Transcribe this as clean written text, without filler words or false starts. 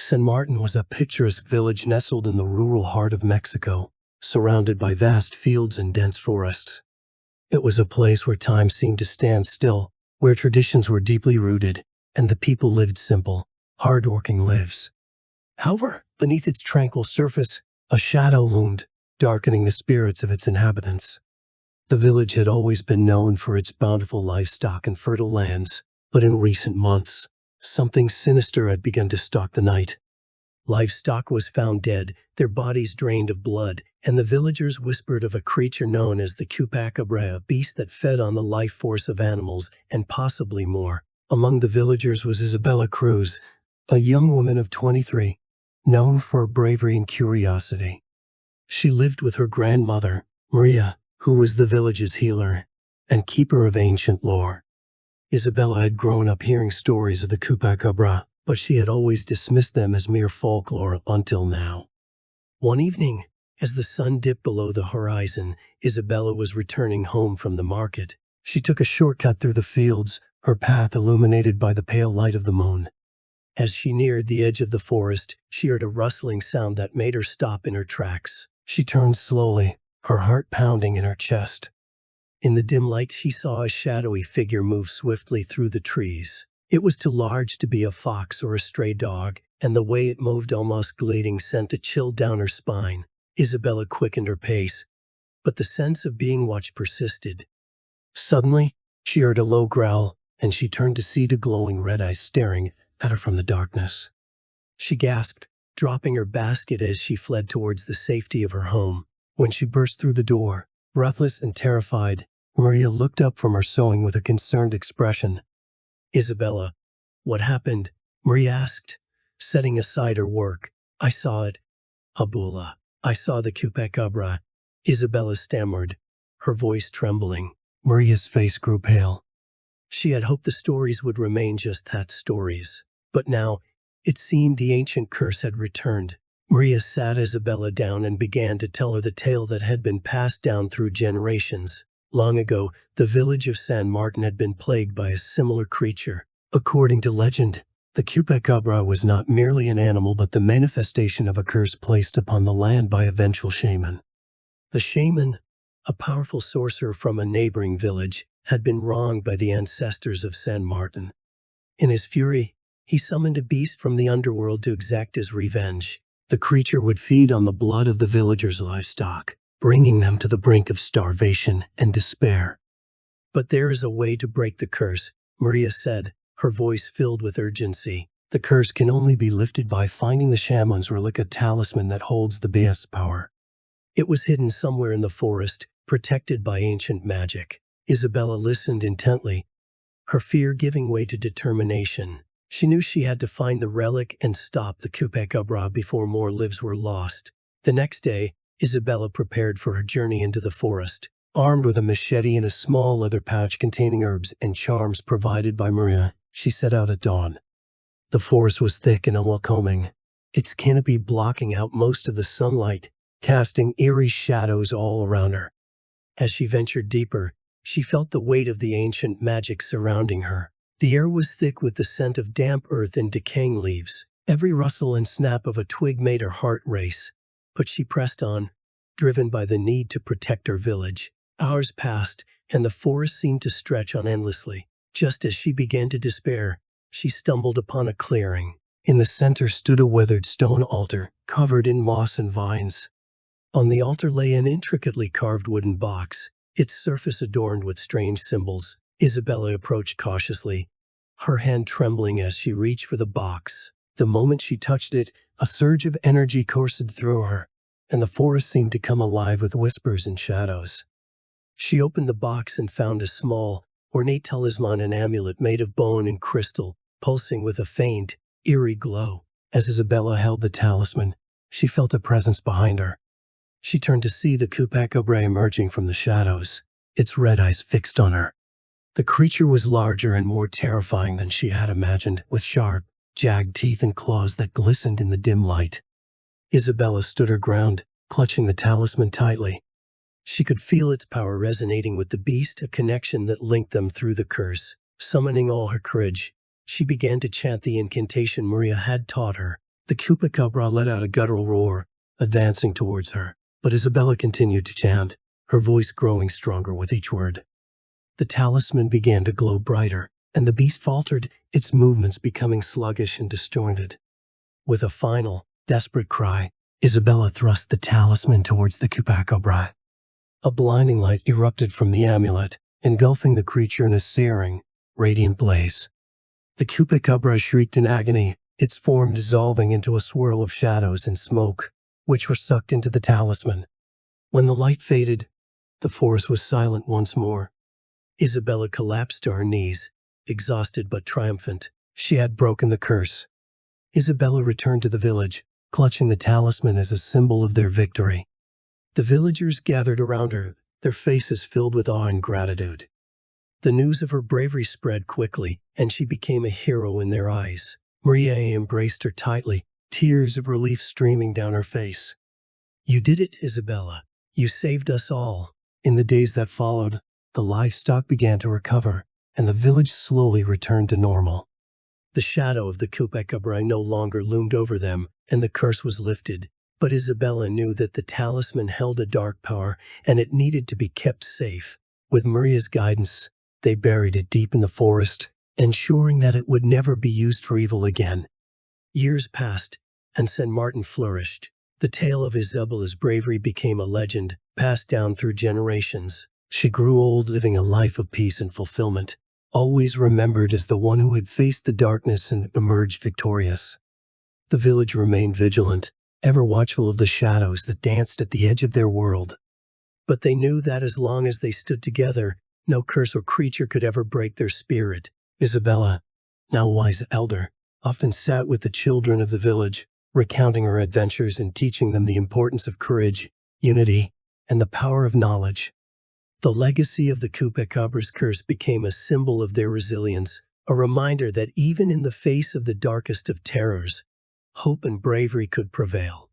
San Martin was a picturesque village nestled in the rural heart of Mexico, surrounded by vast fields and dense forests. It was a place where time seemed to stand still, where traditions were deeply rooted, and the people lived simple, hardworking lives. However, beneath its tranquil surface, a shadow loomed, darkening the spirits of its inhabitants. The village had always been known for its bountiful livestock and fertile lands, but in recent months, something sinister had begun to stalk the night. Livestock was found dead, their bodies drained of blood, and the villagers whispered of a creature known as the Chupacabra, a beast that fed on the life force of animals, and possibly more. Among the villagers was Isabella Cruz, a young woman of 23, known for her bravery and curiosity. She lived with her grandmother, Maria, who was the village's healer and keeper of ancient lore. Isabella had grown up hearing stories of the Chupacabra, but she had always dismissed them as mere folklore until now. One evening, as the sun dipped below the horizon, Isabella was returning home from the market. She took a shortcut through the fields, her path illuminated by the pale light of the moon. As she neared the edge of the forest, she heard a rustling sound that made her stop in her tracks. She turned slowly, her heart pounding in her chest. In the dim light, she saw a shadowy figure move swiftly through the trees. It was too large to be a fox or a stray dog, and the way it moved, almost gliding, sent a chill down her spine. Isabella quickened her pace, but the sense of being watched persisted. Suddenly, she heard a low growl, and she turned to see the glowing red eyes staring at her from the darkness. She gasped, dropping her basket as she fled towards the safety of her home. When she burst through the door, breathless and terrified, Maria looked up from her sewing with a concerned expression. "Isabella, what happened?" Maria asked, setting aside her work. "I saw it, Abula. I saw the Chupacabra," Isabella stammered, her voice trembling. Maria's face grew pale. She had hoped the stories would remain just that, stories. But now, it seemed the ancient curse had returned. Maria sat Isabella down and began to tell her the tale that had been passed down through generations. Long ago, the village of San Martin had been plagued by a similar creature. According to legend, the Chupacabra was not merely an animal but the manifestation of a curse placed upon the land by a vengeful shaman. The shaman, a powerful sorcerer from a neighboring village, had been wronged by the ancestors of San Martin. In his fury, he summoned a beast from the underworld to exact his revenge. The creature would feed on the blood of the villagers' livestock, bringing them to the brink of starvation and despair. "But there is a way to break the curse," Maria said, her voice filled with urgency. "The curse can only be lifted by finding the shaman's relic, a talisman that holds the beast's power. It was hidden somewhere in the forest, protected by ancient magic." Isabella listened intently, her fear giving way to determination. She knew she had to find the relic and stop the Chupacabra before more lives were lost. The next day, Isabella prepared for her journey into the forest. Armed with a machete and a small leather pouch containing herbs and charms provided by Maria, she set out at dawn. The forest was thick and unwelcoming, its canopy blocking out most of the sunlight, casting eerie shadows all around her. As she ventured deeper, she felt the weight of the ancient magic surrounding her. The air was thick with the scent of damp earth and decaying leaves. Every rustle and snap of a twig made her heart race. But she pressed on, driven by the need to protect her village. Hours passed, and the forest seemed to stretch on endlessly. Just as she began to despair, she stumbled upon a clearing. In the center stood a weathered stone altar, covered in moss and vines. On the altar lay an intricately carved wooden box, its surface adorned with strange symbols. Isabella approached cautiously, her hand trembling as she reached for the box. The moment she touched it, a surge of energy coursed through her, and the forest seemed to come alive with whispers and shadows. She opened the box and found a small, ornate talisman, an amulet made of bone and crystal, pulsing with a faint, eerie glow. As Isabella held the talisman, she felt a presence behind her. She turned to see the Chupacabra emerging from the shadows, its red eyes fixed on her. The creature was larger and more terrifying than she had imagined, with sharp, jagged teeth and claws that glistened in the dim light. Isabella stood her ground, clutching the talisman tightly. She could feel its power resonating with the beast, a connection that linked them through the curse. Summoning all her courage, she began to chant the incantation Maria had taught her. The Chupacabra let out a guttural roar, advancing towards her, but Isabella continued to chant, her voice growing stronger with each word. The talisman began to glow brighter, and the beast faltered, its movements becoming sluggish and disjointed. With a final, desperate cry, Isabella thrust the talisman towards the Chupacabra. A blinding light erupted from the amulet, engulfing the creature in a searing, radiant blaze. The Chupacabra shrieked in agony, its form dissolving into a swirl of shadows and smoke, which were sucked into the talisman. When the light faded, the forest was silent once more. Isabella collapsed to her knees, exhausted but triumphant. She had broken the curse. Isabella returned to the village, clutching the talisman as a symbol of their victory. The villagers gathered around her, their faces filled with awe and gratitude. The news of her bravery spread quickly, and she became a hero in their eyes. Maria embraced her tightly, tears of relief streaming down her face. "You did it, Isabella. You saved us all." In the days that followed, the livestock began to recover, and the village slowly returned to normal. The shadow of the Chupacabra no longer loomed over them, and the curse was lifted. But Isabella knew that the talisman held a dark power, and it needed to be kept safe. With Maria's guidance, they buried it deep in the forest, ensuring that it would never be used for evil again. Years passed, and St. Martin flourished. The tale of Isabella's bravery became a legend, passed down through generations. She grew old, living a life of peace and fulfillment, always remembered as the one who had faced the darkness and emerged victorious. The village remained vigilant, ever watchful of the shadows that danced at the edge of their world. But they knew that as long as they stood together, no curse or creature could ever break their spirit. Isabella, now wise elder, often sat with the children of the village, recounting her adventures and teaching them the importance of courage, unity, and the power of knowledge. The legacy of the Chupacabra's curse became a symbol of their resilience, a reminder that even in the face of the darkest of terrors, hope and bravery could prevail.